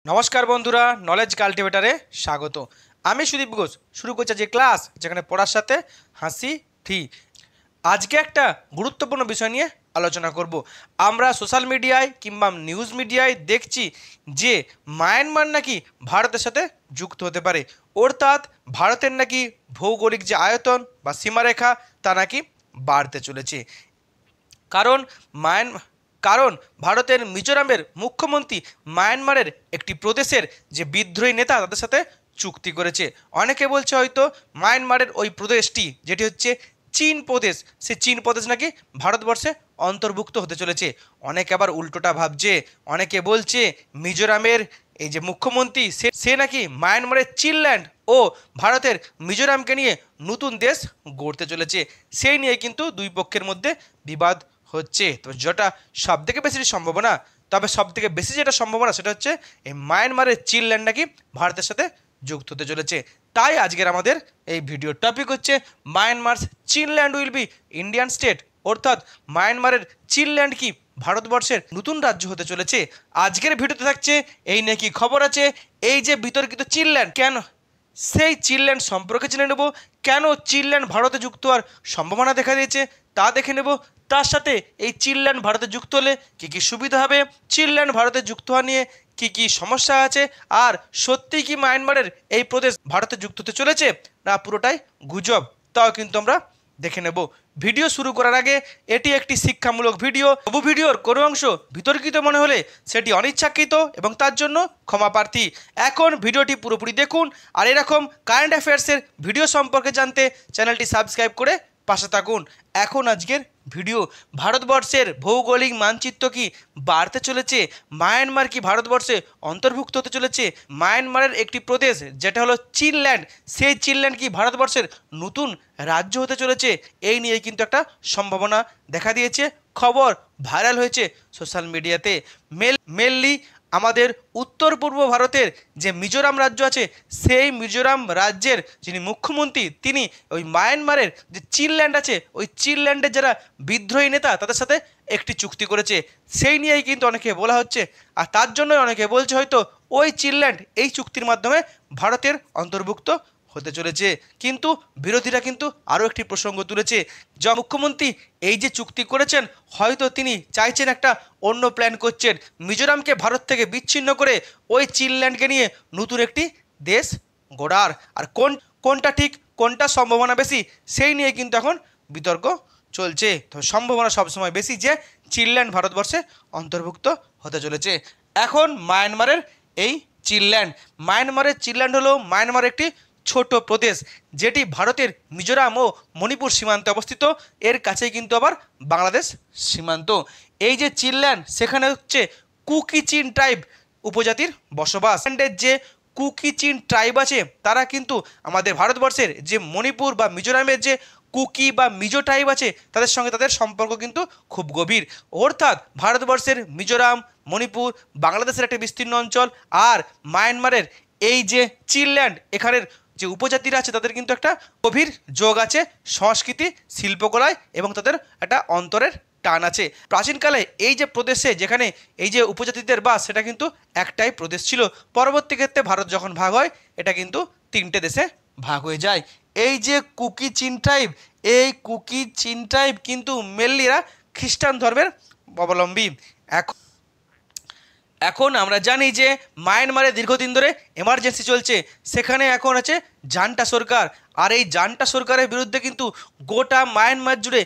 নমস্কার বন্ধুরা, নলেজ কাল্টিভেটারে স্বাগত। আমি সুদীপ ঘোষ শুরু করছি যে ক্লাস যেখানে পড়ার সাথে হাসি ফ্রি। আজকে একটা গুরুত্বপূর্ণ বিষয় নিয়ে আলোচনা করব। আমরা সোশ্যাল মিডিয়ায় কিংবা নিউজ মিডিয়ায় দেখছি যে মায়ানমার নাকি ভারতের সাথে যুক্ত হতে পারে, অর্থাৎ ভারতের নাকি ভৌগোলিক যে আয়তন বা সীমারেখা তা নাকি বাড়তে চলেছে। কারণ মায়ান কারণ ভারতের মিজোরামের মুখ্যমন্ত্রী মায়ানমারের একটি প্রদেশের যে বিদ্রোহী নেতা তাদের সাথে চুক্তি করেছে। অনেকে বলছে হয়তো মায়ানমারের ওই প্রদেশটি যেটি হচ্ছে চীন প্রদেশ, সে চীন প্রদেশ নাকি ভারতবর্ষে অন্তর্ভুক্ত হতে চলেছে। অনেকে আবার উল্টোটা ভাবছে, অনেকে বলছে মিজোরামের এই যে মুখ্যমন্ত্রী সে নাকি মায়ানমারের চিনল্যান্ড ও ভারতের মিজোরামকে নিয়ে নতুন দেশ গড়তে চলেছে। সেই নিয়ে কিন্তু দুই পক্ষের মধ্যে বিবাদ হচ্ছে। তো যেটা সব থেকে বেশি সম্ভাবনা, তবে সব থেকে বেশি যেটা সম্ভাবনা সেটা হচ্ছে এই মায়ানমারের চিনল্যান্ড নাকি ভারতের সাথে যুক্ত হতে চলেছে। তাই আজকের আমাদের এই ভিডিও টপিক হচ্ছে Myanmar Chinland will be Indian state, অর্থাৎ মায়ানমারের চিনল্যান্ড কি ভারতবর্ষের নতুন রাজ্য হতে চলেছে। আজকের ভিডিওতে থাকছে এই নাকি খবর আছে এই যে বিতর্কিত চিনল্যান্ড কেন, সেই চিনল্যান্ড সম্পর্কে জেনে নেব। কেন চিনল্যান্ড ভারতে যুক্ত হওয়ার সম্ভাবনা দেখা দিয়েছে তা দেখে নেব। তার সাথে এই চিনল্যান্ড ভারতে যুক্ত হলে কী কী সুবিধা হবে, চিনল্যান্ড ভারতে যুক্ত হওয়া নিয়ে কী কী সমস্যা আছে, আর সত্যিই কি মায়ানমারের এই প্রদেশ ভারতে যুক্ত হতে চলেছে না পুরোটাই গুজব, তাও কিন্তু আমরা দেখে নেব। ভিডিও শুরু করার আগে এটি একটি শিক্ষামূলক ভিডিও। তবু ভিডিওর কোনো অংশ বিতর্কিত মনে হলে সেটি অনিচ্ছাকৃত এবং তার জন্য ক্ষমা প্রার্থী। এখন ভিডিওটি পুরোপুরি দেখুন, আর এরকম কারেন্ট অ্যাফেয়ার্সের ভিডিও সম্পর্কে জানতে চ্যানেলটি সাবস্ক্রাইব করে পাশে থাকুন। এখন আজকের ভিডিও, ভারতবর্ষের ভৌগোলিক মানচিত্র কি বাড়তে চলেছে? মায়ানমার কি ভারতবর্ষে অন্তর্ভুক্ত হতে চলেছে? মায়ানমারের একটি প্রদেশ যেটা হলো চিনল্যান্ড, সেই চিনল্যান্ড কি ভারতবর্ষের নতুন রাজ্য হতে চলেছে? এই নিয়ে কিন্তু একটা সম্ভাবনা দেখা দিয়েছে, খবর ভাইরাল হয়েছে সোশ্যাল মিডিয়াতে। মেনলি আমাদের উত্তর পূর্ব ভারতের যে মিজোরাম রাজ্য আছে, সেই মিজোরাম রাজ্যের যিনি মুখ্যমন্ত্রী তিনি ওই মায়ানমারের যে চিনল্যান্ড আছে ওই চিনল্যান্ডের যারা বিদ্রোহী নেতা তাদের সাথে একটি চুক্তি করেছে। সেই নিয়েই কিন্তু অনেকে বলা হচ্ছে, আর তার জন্যই অনেকে বলছে হয়তো ওই চিনল্যান্ড এই চুক্তির মাধ্যমে ভারতের অন্তর্ভুক্ত হতে চলেছে। কিন্তু বিরোধীরা কিন্তু আরও একটি প্রসঙ্গ তুলেছে, যা মুখ্যমন্ত্রী এই যে চুক্তি করেছেন হয়তো তিনি চাইছেন একটা অন্য প্ল্যান করছেন, মিজোরামকে ভারত থেকে বিচ্ছিন্ন করে ওই চিনল্যান্ডকে নিয়ে নতুন একটি দেশ গড়ার। আর কোনটা ঠিক কোনটা সম্ভাবনা বেশি সেই নিয়ে কিন্তু এখন বিতর্ক চলছে। তো সম্ভাবনা সবসময় বেশি যে চিনল্যান্ড ভারতবর্ষে অন্তর্ভুক্ত হতে চলেছে। এখন মায়ানমারের এই মায়ানমারের চিনল্যান্ড হলো মায়ানমার একটি ছোট প্রদেশ যেটি ভারতের মিজোরাম ও মণিপুর সীমান্তে অবস্থিত। এর কাছেই কিন্তু আবার বাংলাদেশ সীমান্ত। এই যে চিনল্যান্ড সেখানে হচ্ছে কুকি চিন ট্রাইব উপজাতির বসবাস। যে কুকি চিন ট্রাইব আছে তারা কিন্তু আমাদের ভারতবর্ষের যে মণিপুর বা মিজোরামের যে কুকি বা মিজো ট্রাইব আছে তাদের সঙ্গে তাদের সম্পর্ক কিন্তু খুব গভীর। অর্থাৎ ভারতবর্ষের মিজোরাম, মণিপুর, বাংলাদেশের একটা বিস্তীর্ণ অঞ্চল, আর মায়ানমারের এই যে চিনল্যান্ড এখানের যে উপজাতিরা আছে তাদের কিন্তু একটা গভীর যোগ আছে সংস্কৃতি, শিল্পকলায়, এবং তাদের একটা অন্তরের টান আছে। প্রাচীনকালে এই যে প্রদেশে যেখানে এই যে উপজাতিদের বাস সেটা কিন্তু একটাই প্রদেশ ছিল। পরবর্তী ক্ষেত্রে ভারত যখন ভাগ হয় এটা কিন্তু তিনটে দেশে ভাগ হয়ে যায়। এই যে কুকি চিন ট্রাইব, এই কুকি চিন ট্রাইব কিন্তু মেনলি এরা খ্রিস্টান ধর্মের অবলম্বী। এখন আমরা জানি যে মায়ানমারে দীর্ঘদিন ধরে এমার্জেন্সি চলছে, সেখানে এখন আছে জান্টা সরকার, আর এই জান্টা সরকারের বিরুদ্ধে কিন্তু গোটা মায়ানমার জুড়ে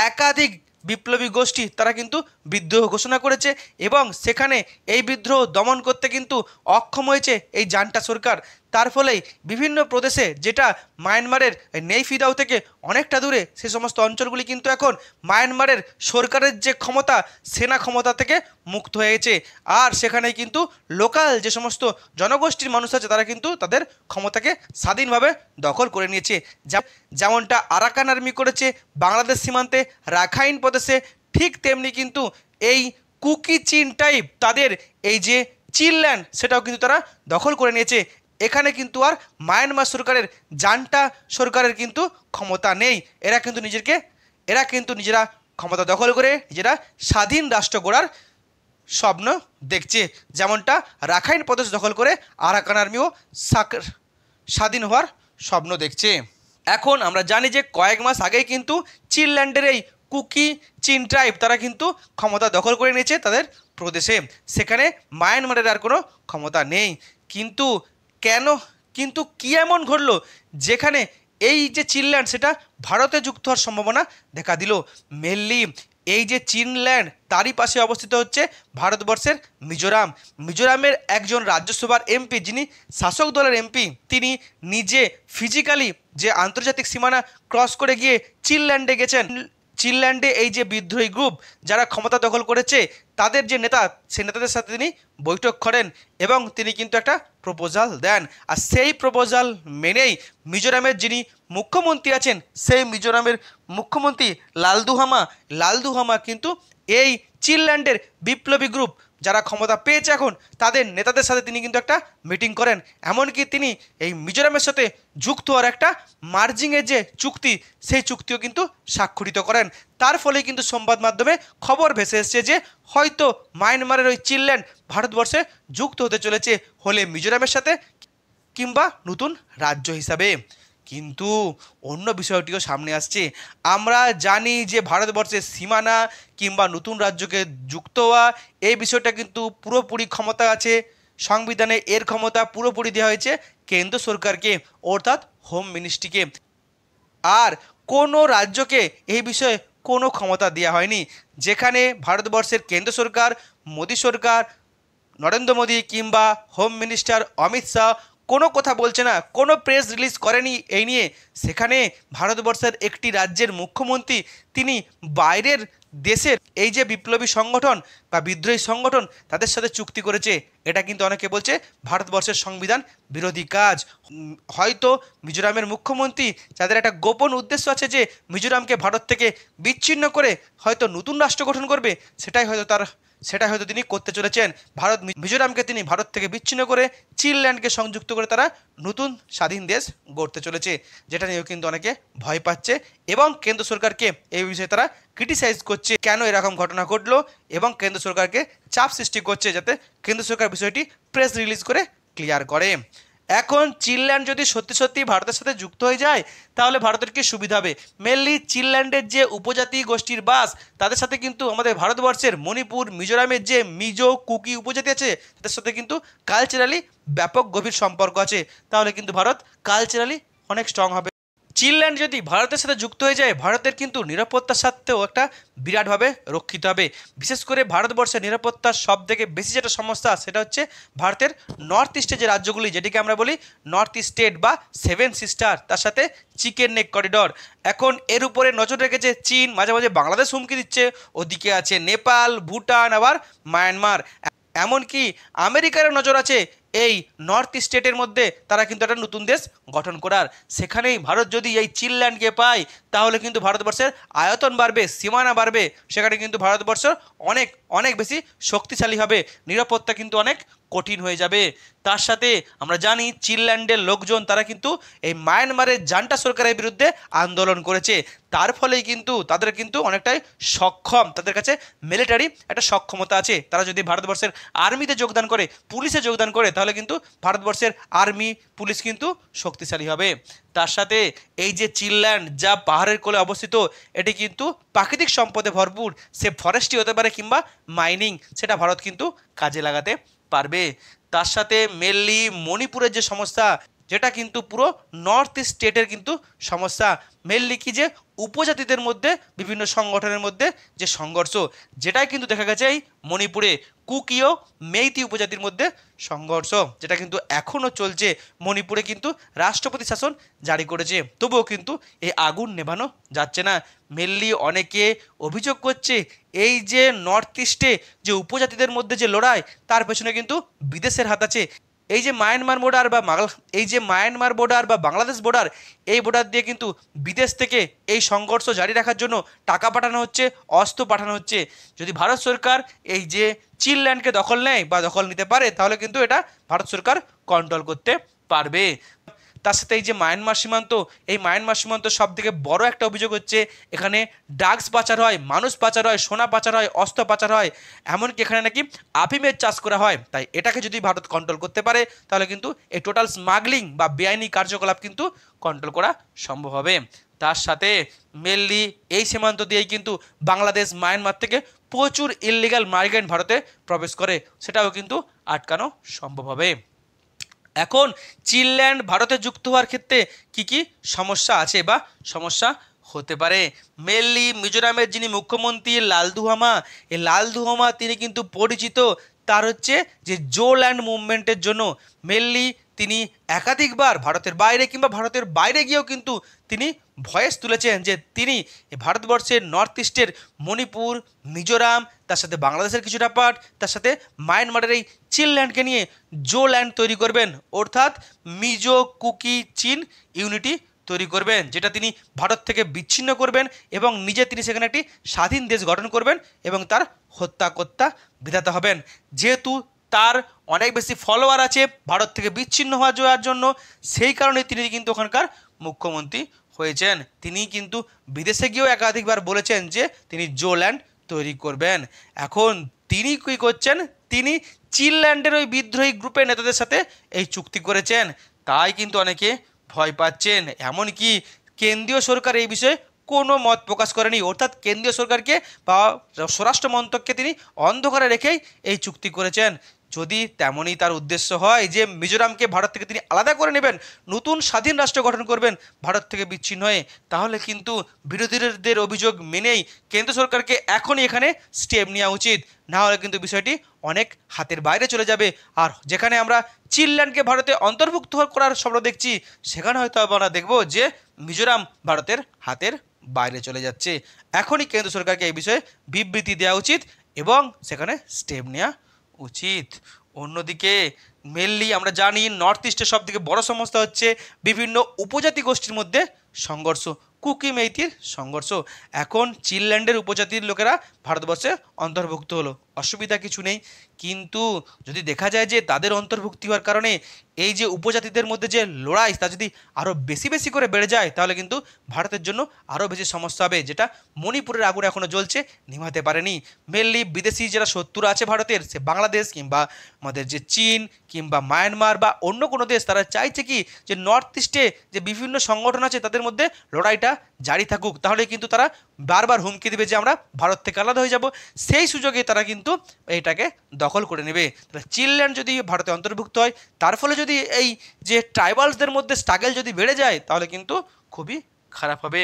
একাধিক বিপ্লবী গোষ্ঠী তারা কিন্তু বিদ্রোহ ঘোষণা করেছে, এবং সেখানে এই বিদ্রোহ দমন করতে কিন্তু অক্ষম হয়েছে এই জান্টা সরকার। তার ফলেই বিভিন্ন প্রদেশে যেটা মায়ানমারের নেইফিদাও থেকে অনেকটা দূরে সে সমস্ত অঞ্চলগুলি কিন্তু এখন মায়ানমারের সরকারের যে ক্ষমতা সেনা ক্ষমতা থেকে মুক্ত হয়েছে, আর সেখানে কিন্তু লোকাল যে সমস্ত জনগোষ্ঠীর মানুষ আছে তারা কিন্তু তাদের ক্ষমতাকে স্বাধীনভাবে দখল করে নিয়েছে। যেমনটা আরাকান আর্মি করেছে বাংলাদেশ সীমান্তে রাখাইন প্রদেশে, ঠিক তেমনি কিন্তু এই কুকি চিন টাইপ তাদের এই যে চিনল্যান্ড সেটাও কিন্তু তারা দখল করে নিয়েছে। এখানে কিন্তু আর মায়ানমার সরকারের জান্টা সরকারের কিন্তু ক্ষমতা নেই। এরা কিন্তু নিজেরা ক্ষমতা দখল করে নিজেরা স্বাধীন রাষ্ট্র গড়ার স্বপ্ন দেখছে, যেমনটা রাখাইন প্রদেশ দখল করে আরাকান আর্মিও স্বাধীন হওয়ার স্বপ্ন দেখছে। এখন আমরা জানি যে কয়েক মাস আগেই কিন্তু চীনল্যান্ডের এই কুকি চীন ট্রাইব তারা কিন্তু ক্ষমতা দখল করে নিয়েছে তাদের প্রদেশে, সেখানে মায়ানমারের আর কোনো ক্ষমতা নেই। কিন্তু কেন, কিন্তু কী এমন ঘটলো যেখানে এই যে চীনল্যান্ড সেটা ভারতে যুক্ত হওয়ার সম্ভাবনা দেখা দিল? মেনলি এই যে চীনল্যান্ড তারই পাশে অবস্থিত হচ্ছে ভারতবর্ষের মিজোরাম। মিজোরামের একজন রাজ্যসভার এমপি, যিনি শাসক দলের এমপি, তিনি নিজে ফিজিক্যালি যে আন্তর্জাতিক সীমানা ক্রস করে গিয়ে চীনল্যান্ডে গেছেন। চীনল্যান্ডে এই যে বিদ্রোহী গ্রুপ যারা ক্ষমতা দখল করেছে তাদের যে নেতা, সেই নেতাদের সাথে তিনি বৈঠক করেন এবং তিনি কিন্তু একটা প্রপোজাল দেন। আর সেই প্রপোজাল মেনেই মিজোরামের যিনি মুখ্যমন্ত্রী আছেন, সেই মিজোরামের মুখ্যমন্ত্রী লালদুহামা কিন্তু এই চীনল্যান্ডের বিপ্লবী গ্রুপ যারা ক্ষমতা পেয়েছে এখন তাদের নেতাদের সাথে তিনি কিন্তু একটা মিটিং করেন। এমনকি তিনি এই মিজোরামের সাথে যুক্ত হওয়ার একটা মার্জিংয়ের যে চুক্তি, সেই চুক্তিও কিন্তু স্বাক্ষরিত করেন। তার ফলে কিন্তু সংবাদ মাধ্যমে খবর ভেসে এসছে যে হয়তো মায়ানমারের ওই চীনল্যান্ড ভারতবর্ষে যুক্ত হতে চলেছে, হলে মিজোরামের সাথে কিংবা নতুন রাজ্য হিসাবে। কিন্তু অন্য বিষয়টিও সামনে আসছে। আমরা জানি যে ভারতবর্ষের সীমানা কিংবা নতুন রাজ্যকে যুক্ত হওয়া, এই বিষয়টা কিন্তু পুরোপুরি ক্ষমতা আছে সংবিধানে, এর ক্ষমতা পুরোপুরি দেওয়া হয়েছে কেন্দ্র সরকারকে, অর্থাৎ হোম মিনিস্ট্রিকে। আর কোনো রাজ্যকে এই বিষয়ে কোনো ক্ষমতা দেওয়া হয়নি। যেখানে ভারতবর্ষের কেন্দ্র সরকার, মোদী সরকার, নরেন্দ্র মোদী কিংবা হোম মিনিস্টার অমিত শাহ কোনো কথা বলছে না, কোনো প্রেস রিলিজ করেনি এই নিয়ে, সেখানে ভারতবর্ষের একটি রাজ্যের মুখ্যমন্ত্রী তিনি বাইরের দেশের এই যে বিপ্লবী সংগঠন বা বিদ্রোহী সংগঠন তাদের সাথে চুক্তি করেছে, এটা কিন্তু অনেকে বলছে ভারতবর্ষের সংবিধান বিরোধী কাজ। হয়তো মিজোরামের মুখ্যমন্ত্রী যাদের একটা গোপন উদ্দেশ্য আছে যে মিজোরামকে ভারত থেকে বিচ্ছিন্ন করে হয়তো নতুন রাষ্ট্র গঠন করবে, সেটাই হয়তো তিনি করতে চলেছেন। মিজোরামকে তিনি ভারত থেকে বিচ্ছিন্ন করে চীনল্যান্ডকে সংযুক্ত করে তারা নতুন স্বাধীন দেশ গড়তে চলেছে, যেটা নিয়েও কিন্তু অনেকে ভয় পাচ্ছে এবং কেন্দ্র সরকারকে এই বিষয়ে তারা ক্রিটিসাইজ করছে কেন এরকম ঘটনা ঘটলো, এবং কেন্দ্র সরকারকে চাপ সৃষ্টি করছে যাতে কেন্দ্র সরকার বিষয়টি প্রেস রিলিজ করে ক্লিয়ার করে। এখন চীনল্যান্ড যদি সত্যি সত্যি ভারতের সাথে যুক্ত হয়ে যায় তাহলে ভারতের কি সুবিধা হবে? মেনলি চীনল্যান্ডের যে উপজাতি গোষ্ঠীর বাস, তাদের সাথে কিন্তু আমাদের ভারতবর্ষের মণিপুর, মিজোরামের যে মিজো কুকি উপজাতি আছে তাদের সাথে কিন্তু কালচারালি ব্যাপক গভীর সম্পর্ক আছে। তাহলে কিন্তু ভারত কালচারালি অনেক স্ট্রং হবে। চীনল্যান্ড যদি ভারতের সাথে যুক্ত হয়ে যায়, ভারতের কিন্তু নিরাপত্তার সাথেও একটা বিরাটভাবে রক্ষিত হবে। বিশেষ করে ভারতবর্ষের নিরাপত্তার সব থেকে বেশি যেটা সমস্যা, সেটা হচ্ছে ভারতের নর্থ ইস্টে যে রাজ্যগুলি, যেটিকে আমরা বলি নর্থ ইস্ট স্টেট বা সেভেন সিস্টার, তার সাথে চিকেন নেক করিডর। এখন এর উপরে নজর রেখেছে চীন, মাঝে মাঝে বাংলাদেশ হুমকি দিচ্ছে, ওদিকে আছে নেপাল, ভুটান, আবার মায়ানমার, এমনকি আমেরিকারও নজর আছে এই নর্থ ইস্ট স্টেটের মধ্যে, তারা কিন্তু একটা নতুন দেশ গঠন করার। সেখানেই ভারত যদি এই চীনল্যান্ডকে পায় তাহলে কিন্তু ভারতবর্ষের আয়তন বাড়বে, সীমানা বাড়বে, সেখানে কিন্তু ভারতবর্ষ অনেক অনেক বেশি শক্তিশালী হবে, নিরাপত্তা কিন্তু অনেক কঠিন হয়ে যাবে। তার সাথে আমরা জানি চীনল্যান্ডের লোকজন তারা কিন্তু এই মায়ানমারের জান্টা সরকারের বিরুদ্ধে আন্দোলন করেছে, তার ফলেই কিন্তু তাদের কিন্তু অনেকটাই সক্ষম, তাদের কাছে মিলিটারি একটা সক্ষমতা আছে। তারা যদি ভারতবর্ষের আর্মিতে যোগদান করে, পুলিশে যোগদান করে, তাহলে কিন্তু ভারতবর্ষের আর্মি পুলিশ কিন্তু শক্তিশালী হবে। তার সাথে এই যে চীনল্যান্ড যা পাহাড়ের কোলে অবস্থিত, এটি কিন্তু প্রাকৃতিক সম্পদে ভরপুর, সে ফরেস্টই হতে পারে কিংবা মাইনিং, সেটা ভারত কিন্তু কাজে লাগাতে পারবে। তার সাথে মেনলি মণিপুরের যে সমস্যা, যেটা কিন্তু পুরো নর্থ ইস্ট স্টেটের কিন্তু সমস্যা, মেনলি কি যে উপজাতিদের মধ্যে বিভিন্ন সংগঠনের মধ্যে যে সংঘর্ষ, যেটাই কিন্তু দেখা গেছে এই মণিপুরে কুকি ও মেইতি উপজাতির মধ্যে সংঘর্ষ, যেটা কিন্তু এখনও চলছে। মণিপুরে কিন্তু রাষ্ট্রপতি শাসন জারি করেছে, তবুও কিন্তু এই আগুন নেভানো যাচ্ছে না। মেনলি অনেকে অভিযোগ করছে এই যে নর্থ ইস্টে যে উপজাতিদের মধ্যে যে লড়াই, তার পেছনে কিন্তু বিদেশের হাত আছে। এই যে মায়ানমার বর্ডার বা বাংলাদেশ বর্ডার, এই বর্ডার দিয়ে কিন্তু বিদেশ থেকে এই সংঘর্ষ জারি রাখার জন্য টাকা পাঠানো হচ্ছে, অস্ত্র পাঠানো হচ্ছে। যদি ভারত সরকার এই যে চীনল্যান্ডকে দখল নেয় বা দখল নিতে পারে, তাহলে কিন্তু এটা ভারত সরকার কন্ট্রোল করতে পারবে। তার সাথে এই যে মায়ানমার সীমান্ত, এই মায়ানমার সীমান্ত সব থেকে বড় একটা অভিযোগ হচ্ছে এখানে ড্রাগস পাচার হয়, মানুষ পাচার হয়, সোনা পাচার হয়, অস্ত্র পাচার হয়, এমনকি এখানে নাকি আফিমের চাষ করা হয়। তাই এটাকে যদি ভারত কন্ট্রোল করতে পারে তাহলে কিন্তু এই টোটাল স্মাগলিং বা বেআইনি কার্যকলাপ কিন্তু কন্ট্রোল করা সম্ভব হবে। তার সাথে মেনলি এই সীমান্ত দিয়েই কিন্তু বাংলাদেশ মায়ানমার থেকে প্রচুর ইললিগাল মাইগ্রেন্ট ভারতে প্রবেশ করে, সেটাও কিন্তু আটকানো সম্ভব হবে। এখন চীনল্যান্ড ভারতে যুক্ত হওয়ার ক্ষেত্রে কি কি সমস্যা আছে বা সমস্যা হতে পারে। মেনলি মিজোরামের যিনি মুখ্যমন্ত্রী লালদুহামা, এই লালদুহামা তিনি কিন্তু পরিচিত তার হচ্ছে যে জোল্যান্ড মুভমেন্টের জন্য। মেনলি তিনি একাধিকবার ভারতের বাইরে কিংবা ভারতের বাইরে গিয়েও কিন্তু তিনি ভয়েস তুলেছেন যে তিনি ভারতবর্ষের নর্থ ইস্টের মণিপুর, মিজোরাম, তার সাথে বাংলাদেশের কিছুটা পার্ট, তার সাথে মায়ানমারের এই চীনল্যান্ডকে নিয়ে জোল্যান্ড তৈরি করবেন, অর্থাৎ মিজো কুকি চীন ইউনিটি তৈরি করবেন, যেটা তিনি ভারত থেকে বিচ্ছিন্ন করবেন এবং নিজে তিনি সেখানে একটি স্বাধীন দেশ গঠন করবেন এবং তার হত্যাকর্তা বিধাতা হবেন। যেহেতু তার অনেক বেশি ফলোয়ার আছে ভারত থেকে বিচ্ছিন্ন হওয়া যাওয়ার জন্য, সেই কারণে তিনি কিন্তু ওখানকার মুখ্যমন্ত্রী হয়েছেন। তিনি কিন্তু বিদেশে গিয়েও একাধিকবার বলেছেন যে তিনি জোল্যান্ড তৈরি করবেন। এখন তিনি কী করছেন, তিনি চীনল্যান্ডের ওই বিদ্রোহী গ্রুপের নেতাদের সাথে এই চুক্তি করেছেন, তাই কিন্তু অনেকে ভয় পাচ্ছেন। এমনকি কেন্দ্রীয় সরকার এই বিষয়ে কোনো মত প্রকাশ করেনি, অর্থাৎ কেন্দ্রীয় সরকারকে বা স্বরাষ্ট্র মন্ত্রককে তিনি অন্ধকারে রেখেই এই চুক্তি করেছেন। যদি তেমনই তার উদ্দেশ্য হয় যে মিজোরামকে ভারত থেকে তিনি আলাদা করে নেবেন, নতুন স্বাধীন রাষ্ট্র গঠন করবেন ভারত থেকে বিচ্ছিন্ন হয়ে, তাহলে কিন্তু বিরোধীদের অভিযোগ মেনেই কেন্দ্র সরকারকে এখনই এখানে স্টেপ নেওয়া উচিত, না হলে কিন্তু বিষয়টি অনেক হাতের বাইরে চলে যাবে। আর যেখানে আমরা চীনল্যান্ডকে ভারতে অন্তর্ভুক্ত করার স্বপ্ন দেখছি, সেখানে হয়তো আমরা দেখব যে মিজোরাম ভারতের হাতের বাইরে চলে যাচ্ছে। এখনই কেন্দ্র সরকারকে এই বিষয়ে বিবৃতি দেওয়া উচিত এবং সেখানে স্টেপ নেওয়া উচিত। অন্যদিকে মেনলি আমরা জানি নর্থ ইস্টের সব থেকে বড় সমস্যা হচ্ছে বিভিন্ন উপজাতি গোষ্ঠীর মধ্যে সংঘর্ষ, কুকি মেইতির সংঘর্ষ। এখন চীনল্যান্ডের উপজাতির লোকেরা ভারতবর্ষে অন্তর্ভুক্ত হলো, অসুবিধা কিছু নেই, কিন্তু যদি দেখা যায় যে তাদের অন্তর্ভুক্তি হওয়ার কারণে এই যে উপজাতিদের মধ্যে যে লড়াই তা যদি আরও বেশি বেশি করে বেড়ে যায়, তাহলে কিন্তু ভারতের জন্য আরও বেশি সমস্যা হবে, যেটা মণিপুরের আগুন এখনও জ্বলছে, নিভাতে পারেনি। মেনলি বিদেশি যারা শত্রুরা আছে ভারতের, সে বাংলাদেশ কিংবা আমাদের যে চীন কিংবা মায়ানমার বা অন্য কোনো দেশ, তারা চাইছে কি যে নর্থ ইস্টে যে বিভিন্ন সংগঠন আছে তাদের মধ্যে লড়াইটা জারি থাকুক, তাহলে কিন্তু তারা বারবার হুমকি দেবে যে আমরা ভারত থেকে আলাদা হয়ে যাব, সেই সুযোগে তারা কিন্তু এইটাকে দখল করে নেবে। তাহলে চীনল্যান্ড যদি ভারতে অন্তর্ভুক্ত হয়, তার ফলে যদি এই যে ট্রাইবালসদের মধ্যে স্ট্রাগল যদি বেড়ে যায়, তাহলে কিন্তু খুবই খারাপ হবে।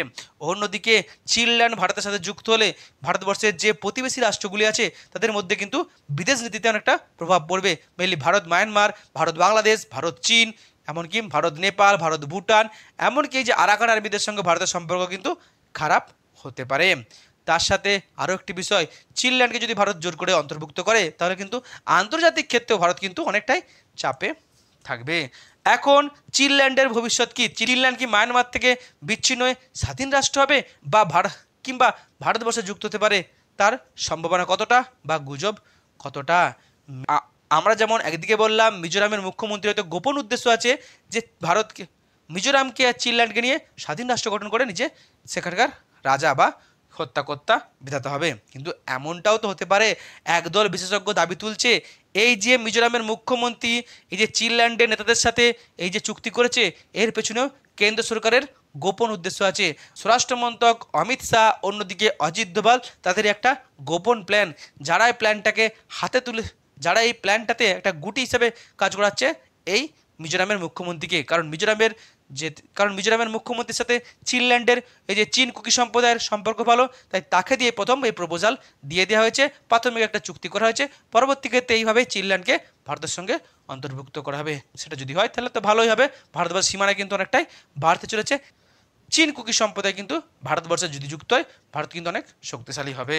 অন্যদিকে চীনল্যান্ড ভারতের সাথে যুক্ত হলে ভারতবর্ষের যে প্রতিবেশী রাষ্ট্রগুলি আছে তাদের মধ্যে কিন্তু বিদেশ নীতিতে অনেকটা প্রভাব পড়বে। মেনলি ভারত মায়ানমার, ভারত বাংলাদেশ, ভারত চীন, এমনকি ভারত নেপাল, ভারত ভুটান, এমনকি এই যে আরাকান আর্মিদের সঙ্গে ভারতের সম্পর্ক কিন্তু খারাপ হতে পারে। তার সাথে আরও একটি বিষয়, চীনল্যান্ডকে যদি ভারত জোর করে অন্তর্ভুক্ত করে, তাহলে কিন্তু আন্তর্জাতিক ক্ষেত্রেও ভারত কিন্তু অনেকটাই চাপে থাকবে। এখন চীনল্যান্ডের ভবিষ্যৎ কি? চীনল্যান্ড কি মায়ানমার থেকে বিচ্ছিন্ন হয়ে স্বাধীন রাষ্ট্র হবে বা কিংবা ভারতবর্ষে যুক্ত হতে পারে, তার সম্ভাবনা কতটা বা গুজব কতটা? আমরা যেমন একদিকে বললাম মিজোরামের মুখ্যমন্ত্রী হয়তো গোপন উদ্দেশ্য আছে যে ভারতকে, মিজোরামকে আর চীনল্যান্ডকে নিয়ে স্বাধীন রাষ্ট্র গঠন করে নিজে সেখানকার রাজা বা হত্যাকর্তা বিধাতা হবে, কিন্তু এমনটাও তো হতে পারে। একদল বিশেষজ্ঞ দাবি তুলছে এই যে মিজোরামের মুখ্যমন্ত্রী এই যে চীনল্যান্ডের নেতাদের সাথে এই যে চুক্তি করেছে, এর পেছনেও কেন্দ্র সরকারের গোপন উদ্দেশ্য আছে। স্বরাষ্ট্রমন্ত্রক অমিত শাহ, অন্যদিকে অজিত দোভাল, তাদের একটা গোপন প্ল্যান, যারা এই প্ল্যানটাকে হাতে তুলে, যারা এই প্ল্যানটাতে একটা গুটি হিসেবে কাজ করাচ্ছে এই মিজোরামের মুখ্যমন্ত্রীকে। কারণ মিজোরামের মুখ্যমন্ত্রীর সাথে চীনল্যান্ডের এই যে চীন কুকি সম্প্রদায়ের সম্পর্ক ভালো, তাই তাকে দিয়ে প্রথম এই প্রপোজাল দিয়ে দেওয়া হয়েছে, প্রাথমিক একটা চুক্তি করা হয়েছে, পরবর্তী ক্ষেত্রে এইভাবেই চীনল্যান্ডকে ভারতের সঙ্গে অন্তর্ভুক্ত করা হবে। সেটা যদি হয় তাহলে তো ভালোই হবে, ভারতবর্ষের সীমানা কিন্তু অনেকটাই বাড়তে চলেছে। চীন কুকি সম্প্রদায় কিন্তু ভারতবর্ষে যদি যুক্ত হয়, ভারত কিন্তু অনেক শক্তিশালী হবে।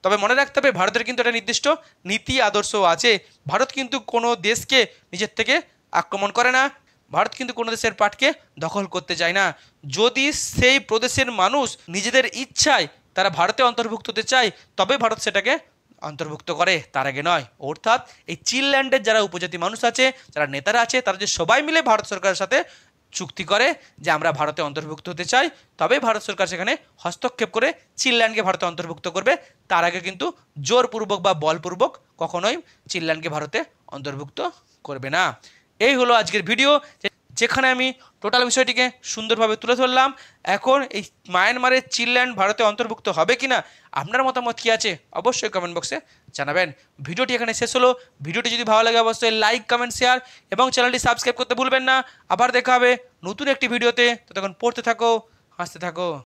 তবে মনে রাখতে হবে ভারতের কিন্তু একটা নির্দিষ্ট নীতি আদর্শ আছে। ভারত কিন্তু কোনো দেশকে নিজের থেকে আক্রমণ করে না, ভারত কিন্তু কোনো দেশের পাটকে দখল করতে চায় না। যদি সেই প্রদেশের মানুষ নিজেদের ইচ্ছায় তারা ভারতে অন্তর্ভুক্ত হতে চায়, তবে ভারত সেটাকে অন্তর্ভুক্ত করে, তার আগে নয়। অর্থাৎ এই চিনল্যান্ডের যারা উপজাতি মানুষ আছে, যারা নেতারা আছে, তারা যে সবাই মিলে ভারত সরকারের সাথে চুক্তি করে যে আমরা ভারতে অন্তর্ভুক্ত হতে চাই, তবে ভারত সরকার সেখানে হস্তক্ষেপ করে চিনল্যান্ডকে ভারতে অন্তর্ভুক্ত করবে। তার আগে কিন্তু জোরপূর্বক বা বলপূর্বক কখনোই চিনল্যান্ডকে ভারতে অন্তর্ভুক্ত করবে না। এই হলো আজকের ভিডিও, যেখানে আমি টোটাল বিষয়টিকে সুন্দরভাবে তুলে ধরলাম। এখন এই মায়ানমারের চিনল্যান্ড ভারতে অন্তর্ভুক্ত হবে কিনা, আপনার মতামত কী আছে অবশ্যই কমেন্ট বক্সে জানাবেন। ভিডিওটি এখানে শেষ হলো। ভিডিওটি যদি ভালো লাগে অবশ্যই লাইক, কমেন্ট, শেয়ার এবং চ্যানেলটি সাবস্ক্রাইব করতে ভুলবেন না। আবার দেখা হবে নতুন একটি ভিডিওতে। ততক্ষণ পড়তে থাকো, হাসতে থাকো।